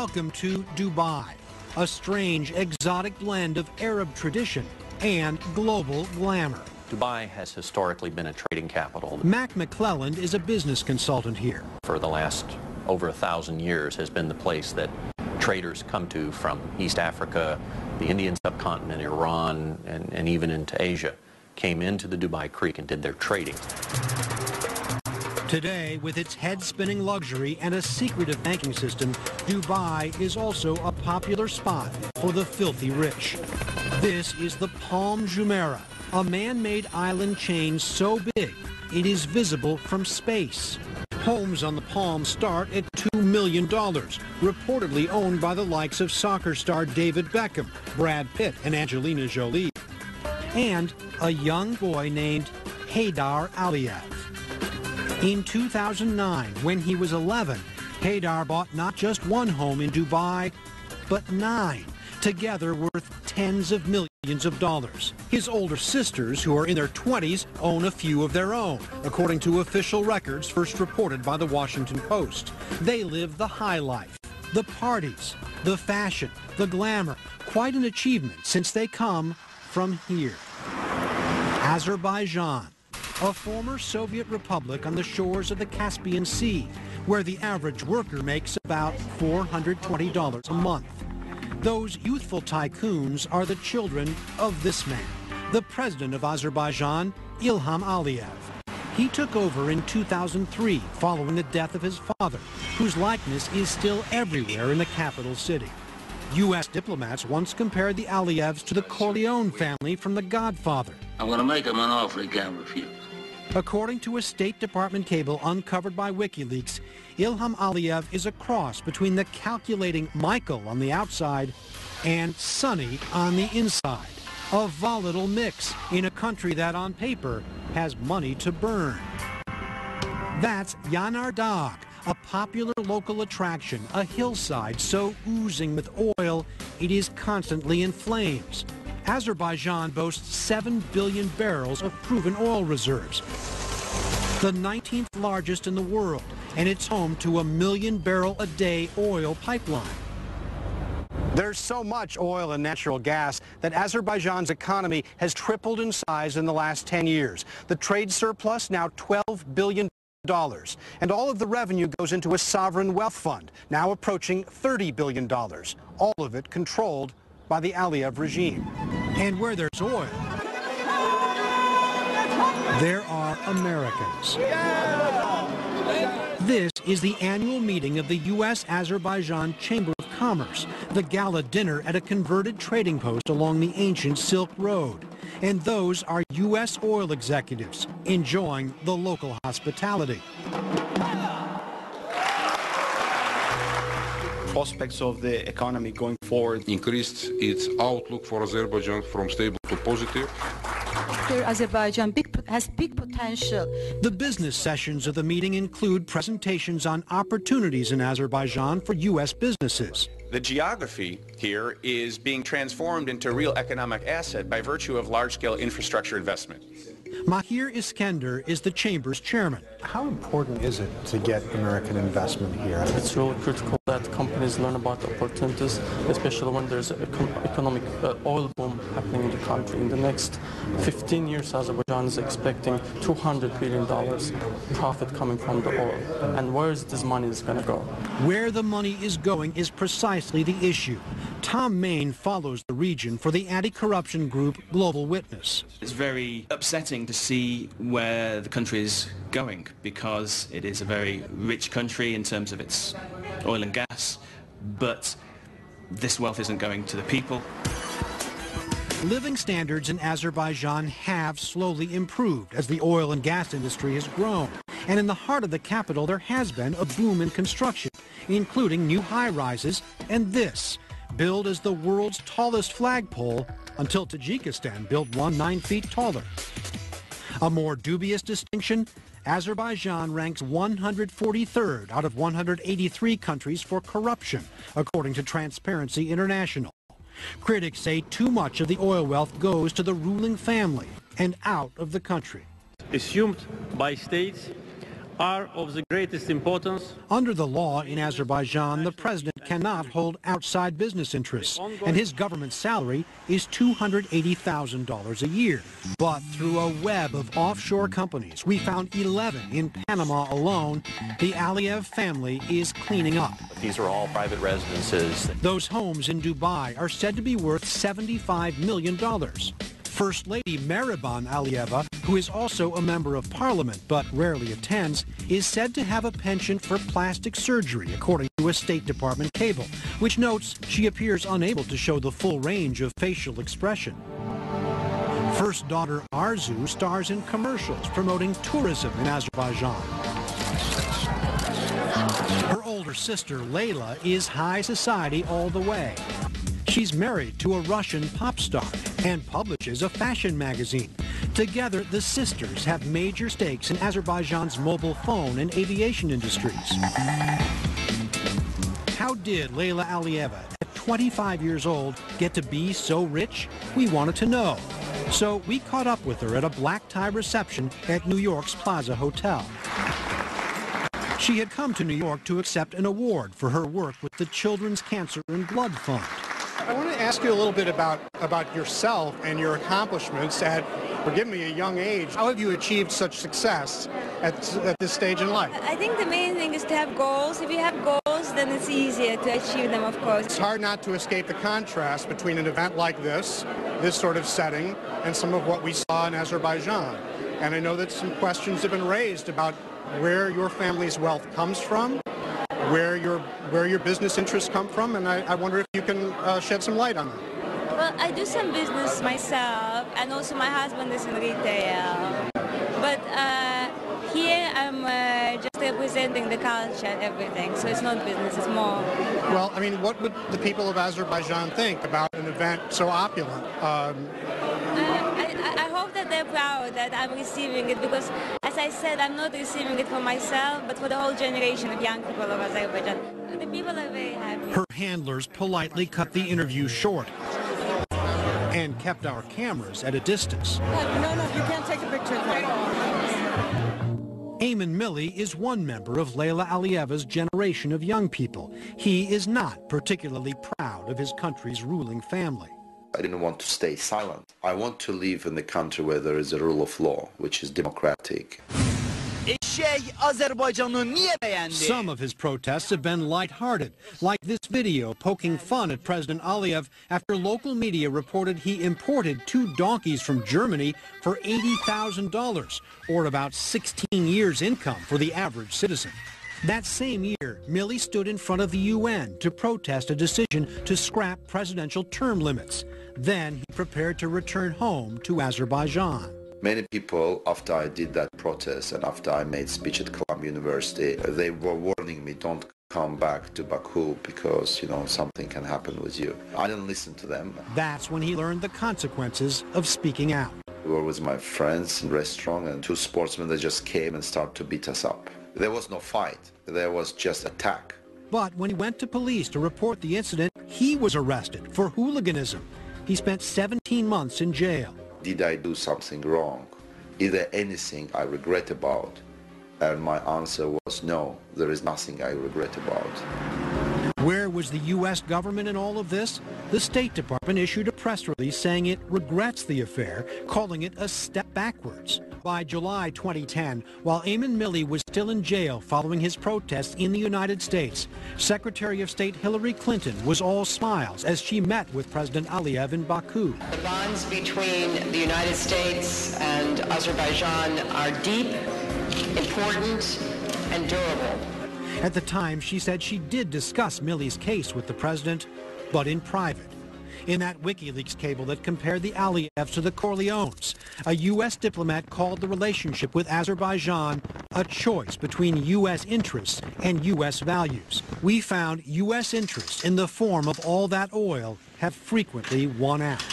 Welcome to Dubai, a strange, exotic blend of Arab tradition and global glamour. Dubai has historically been a trading capital. Mac McClelland is a business consultant here. For the last over 1,000 years has been the place that traders come to from East Africa, the Indian subcontinent, Iran, and even into Asia, came into the Dubai Creek and did their trading. Today, with its head-spinning luxury and a secretive banking system, Dubai is also a popular spot for the filthy rich. This is the Palm Jumeirah, a man-made island chain so big it is visible from space. Homes on the Palm start at $2 million, reportedly owned by the likes of soccer star David Beckham, Brad Pitt, and Angelina Jolie, and a young boy named Haydar Aliyev. In 2009, when he was 11, Haydar bought not just one home in Dubai, but 9, together worth tens of millions of dollars. His older sisters, who are in their 20s, own a few of their own, according to official records first reported by the Washington Post. They live the high life, the parties, the fashion, the glamour. Quite an achievement since they come from here. Azerbaijan, a former Soviet republic on the shores of the Caspian Sea, where the average worker makes about $420 a month. Those youthful tycoons are the children of this man, the president of Azerbaijan, Ilham Aliyev. He took over in 2003 following the death of his father, whose likeness is still everywhere in the capital city. U.S. diplomats once compared the Aliyevs to the Corleone family from The Godfather. I'm going to make him an offer he can't refuse. According to a State Department cable uncovered by WikiLeaks, Ilham Aliyev is a cross between the calculating Michael on the outside and Sonny on the inside. A volatile mix in a country that on paper has money to burn. That's Yanar Dag, a popular local attraction, a hillside so oozing with oil it is constantly in flames. Azerbaijan boasts 7 billion barrels of proven oil reserves, the 19th largest in the world, and it's home to a 1 million barrel a day oil pipeline. There's so much oil and natural gas that Azerbaijan's economy has tripled in size in the last 10 years. The trade surplus now $12 billion. And all of the revenue goes into a sovereign wealth fund, now approaching $30 billion, all of it controlled by the Aliyev regime. And where there's oil, there are Americans. This is the annual meeting of the U.S.-Azerbaijan Chamber of Commerce, the gala dinner at a converted trading post along the ancient Silk Road. And those are U.S. oil executives enjoying the local hospitality. Prospects of the economy going forward increased its outlook for Azerbaijan from stable to positive. Azerbaijan has big potential. The business sessions of the meeting include presentations on opportunities in Azerbaijan for U.S. businesses. The geography here is being transformed into a real economic asset by virtue of large-scale infrastructure investment. Mahir Iskender is the Chamber's chairman. How important is it to get American investment here? It's really critical that companies learn about opportunities, especially when there's an economic oil boom happening in the country. In the next 15 years, Azerbaijan is expecting $200 billion profit coming from the oil. And where is this money going to go? Where the money is going is precisely the issue. Tom Main follows the region for the anti-corruption group Global Witness. It's very upsetting to see where the country is going, because it is a very rich country in terms of its oil and gas, but this wealth isn't going to the people. Living standards in Azerbaijan have slowly improved as the oil and gas industry has grown. And in the heart of the capital, there has been a boom in construction, including new high-rises and this, billed as the world's tallest flagpole until Tajikistan built one 9 feet taller. A more dubious distinction, Azerbaijan ranks 143rd out of 183 countries for corruption, according to Transparency International. Critics say too much of the oil wealth goes to the ruling family and out of the country. Assumed by states are of the greatest importance. Under the law in Azerbaijan, the president cannot hold outside business interests, and his government salary is $280,000 a year. But through a web of offshore companies, we found 11 in Panama alone, the Aliyev family is cleaning up. These are all private residences. Those homes in Dubai are said to be worth $75 million. First Lady Mehriban Aliyeva, who is also a member of parliament but rarely attends, is said to have a penchant for plastic surgery, according to a State Department cable, which notes she appears unable to show the full range of facial expression. First daughter Arzu stars in commercials promoting tourism in Azerbaijan. Her older sister Layla is high society all the way. She's married to a Russian pop star and publishes a fashion magazine. Together, the sisters have major stakes in Azerbaijan's mobile phone and aviation industries. How did Layla Aliyeva, at 25 years old, get to be so rich? We wanted to know. So we caught up with her at a black tie reception at New York's Plaza Hotel. She had come to New York to accept an award for her work with the Children's Cancer and Blood Fund. I want to ask you a little bit about yourself and your accomplishments at, forgive me, a young age. How have you achieved such success at this stage in life? I think the main thing is to have goals. If you have goals, then it's easier to achieve them, of course. It's hard not to escape the contrast between an event like this sort of setting, and some of what we saw in Azerbaijan. And I know that some questions have been raised about where your family's wealth comes from, where your business interests come from, and I wonder if you can shed some light on that. Well, I do some business myself, and also my husband is in retail. But here I'm just representing the culture and everything, so it's not business, it's more. Well, I mean, what would the people of Azerbaijan think about an event so opulent? I hope that they're proud that I'm receiving it, because, as I said, I'm not receiving it for myself, but for the whole generation of young people of Azerbaijan. The people are very happy. Her handlers politely cut the interview short and kept our cameras at a distance. No, you can't take a picture of that. Ayman Milli is one member of Layla Aliyeva's generation of young people. He is not particularly proud of his country's ruling family. I didn't want to stay silent. I want to live in a country where there is a rule of law, which is democratic. Some of his protests have been lighthearted, like this video poking fun at President Aliyev after local media reported he imported 2 donkeys from Germany for $80,000, or about 16 years' income for the average citizen. That same year, Milli stood in front of the UN to protest a decision to scrap presidential term limits. Then he prepared to return home to Azerbaijan. Many people, after I did that protest and after I made speech at Columbia University, they were warning me, don't come back to Baku because, something can happen with you. I didn't listen to them. That's when he learned the consequences of speaking out. We were with my friends in a restaurant, and 2 sportsmen that just came and started to beat us up. There was no fight. There was just attack. But when he went to police to report the incident, he was arrested for hooliganism. He spent 17 months in jail. Did I do something wrong? Is there anything I regret about? And my answer was no, there is nothing I regret about. Where was the U.S. government in all of this? The State Department issued a press release saying it regrets the affair, calling it a step backwards. By July 2010, while Ayman Milli was still in jail following his protests in the United States, Secretary of State Hillary Clinton was all smiles as she met with President Aliyev in Baku. The bonds between the United States and Azerbaijan are deep, important, and durable. At the time, she said she did discuss Milli's case with the president, but in private. In that WikiLeaks cable that compared the Aliyevs to the Corleones, a U.S. diplomat called the relationship with Azerbaijan a choice between U.S. interests and U.S. values. We found U.S. interests in the form of all that oil have frequently won out.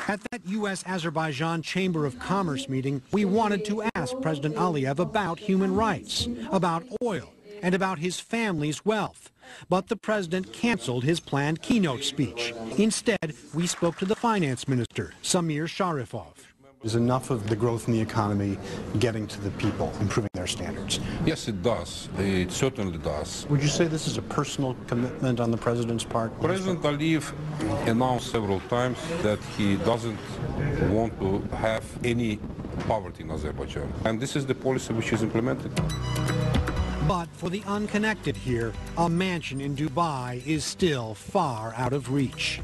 At that U.S.-Azerbaijan Chamber of Commerce meeting, we wanted to ask President Aliyev about human rights, about oil, and about his family's wealth. But the president canceled his planned keynote speech. Instead, we spoke to the finance minister, Samir Sharifov. Is enough of the growth in the economy getting to the people, improving their our standards. Yes, it does. It certainly does. Would you say this is a personal commitment on the president's part? President Aliyev announced several times that he doesn't want to have any poverty in Azerbaijan. And this is the policy which is implemented. But for the unconnected here, a mansion in Dubai is still far out of reach.